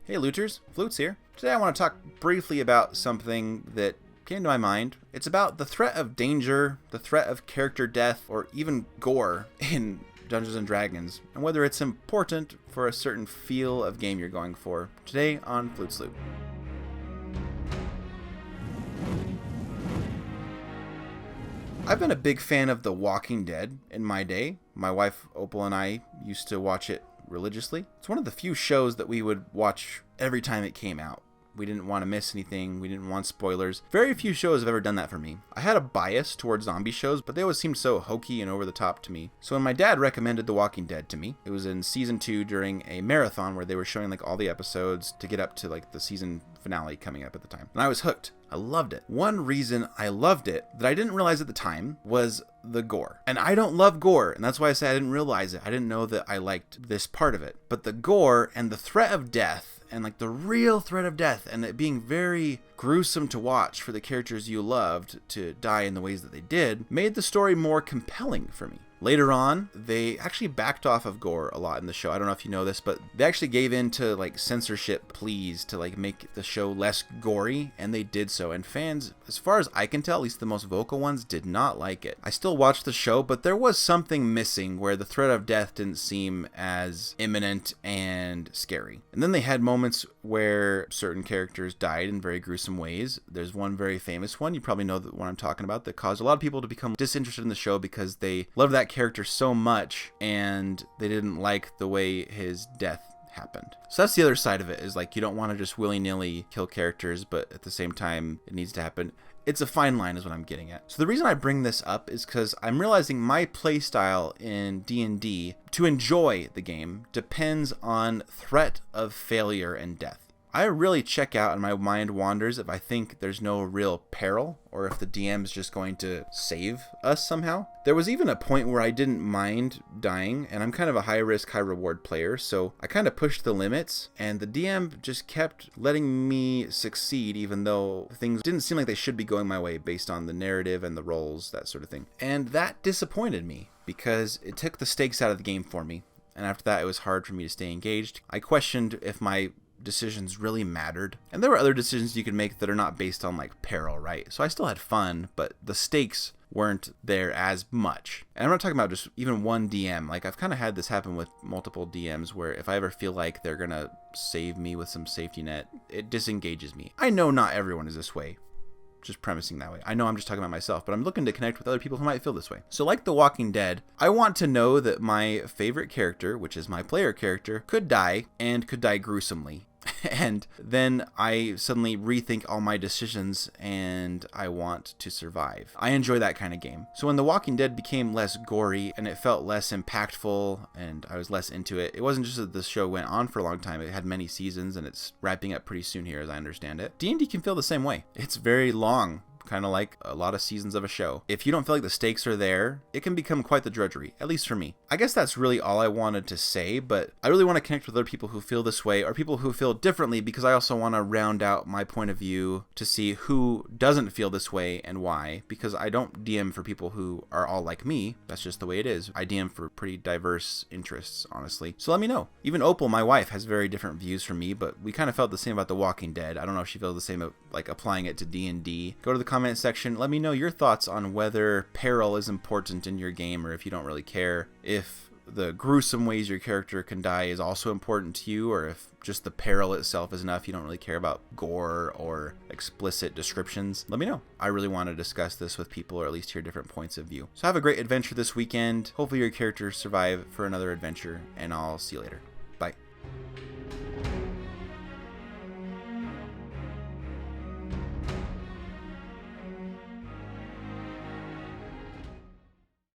Hey looters, Flutes here. Today I want to talk briefly about something that came to my mind. It's about the threat of danger, the threat of character death, or even gore in Dungeons & Dragons, and whether it's important for a certain feel of game you're going for. Today on Flutes Loot. I've been a big fan of The Walking Dead in my day. My wife Opal and I used to watch it religiously. It's one of the few shows that we would watch every time it came out. We didn't want to miss anything. We didn't want spoilers. Very few shows have ever done that for me. I had a bias towards zombie shows, but they always seemed so hokey and over the top to me. So when my dad recommended The Walking Dead to me, it was in season 2 during a marathon where they were showing like all the episodes to get up to like the season finale coming up at the time. And I was hooked. I loved it. One reason I loved it that I didn't realize at the time was the gore. And I don't love gore, and that's why I say I didn't realize it. I didn't know that I liked this part of it. But the gore and the threat of death, and like the real threat of death, and it being very gruesome to watch for the characters you loved to die in the ways that they did, made the story more compelling for me. Later on, they actually backed off of gore a lot in the show. I don't know if you know this, but they actually gave in to like censorship pleas to like make the show less gory, and they did so. And fans, as far as I can tell, at least the most vocal ones, did not like it. I still watched the show, but there was something missing where the threat of death didn't seem as imminent and scary. And then they had moments where certain characters died in very gruesome ways. There's one very famous one, you probably know the one I'm talking about, that caused a lot of people to become disinterested in the show because they loved that character so much and they didn't like the way his death happened. So that's the other side of it, is like you don't want to just willy-nilly kill characters, but at the same time it needs to happen. It's a fine line is what I'm getting at. So the reason I bring this up is because I'm realizing my playstyle in D&D to enjoy the game depends on threat of failure and death. I really check out and my mind wanders if I think there's no real peril or if the DM's just going to save us somehow. There was even a point where I didn't mind dying, and I'm kind of a high risk, high reward player, so I kind of pushed the limits, and the DM just kept letting me succeed even though things didn't seem like they should be going my way based on the narrative and the roles, that sort of thing. And that disappointed me because it took the stakes out of the game for me, and after that it was hard for me to stay engaged. I questioned if my decisions really mattered, and there were other decisions you could make that are not based on like peril, right? So I still had fun, but the stakes weren't there as much. And I'm not talking about just even one DM. Like I've kind of had this happen with multiple DMs where if I ever feel like they're gonna save me with some safety net, it disengages me. I know not everyone is this way, just premising that way. I know I'm just talking about myself, but I'm looking to connect with other people who might feel this way. So like The Walking Dead, I want to know that my favorite character, which is my player character, could die, and could die gruesomely. And then I suddenly rethink all my decisions and I want to survive. I enjoy that kind of game. So when The Walking Dead became less gory and it felt less impactful and I was less into it, it wasn't just that the show went on for a long time. It had many seasons and it's wrapping up pretty soon here as I understand it. D&D can feel the same way. It's very long, kind of like a lot of seasons of a show. If you don't feel like the stakes are there, it can become quite the drudgery, at least for me. I guess that's really all I wanted to say, but I really want to connect with other people who feel this way or people who feel differently, because I also want to round out my point of view to see who doesn't feel this way and why, because I don't DM for people who are all like me. That's just the way it is. I DM for pretty diverse interests, honestly. So let me know. Even Opal, my wife, has very different views from me, but we kind of felt the same about The Walking Dead. I don't know if she feels the same about like applying it to D&D. Go to the comment section. Let me know your thoughts on whether peril is important in your game or if you don't really care. If the gruesome ways your character can die is also important to you, or if just the peril itself is enough. You don't really care about gore or explicit descriptions. Let me know. I really want to discuss this with people, or at least hear different points of view. So have a great adventure this weekend. Hopefully your characters survive for another adventure, and I'll see you later. Bye.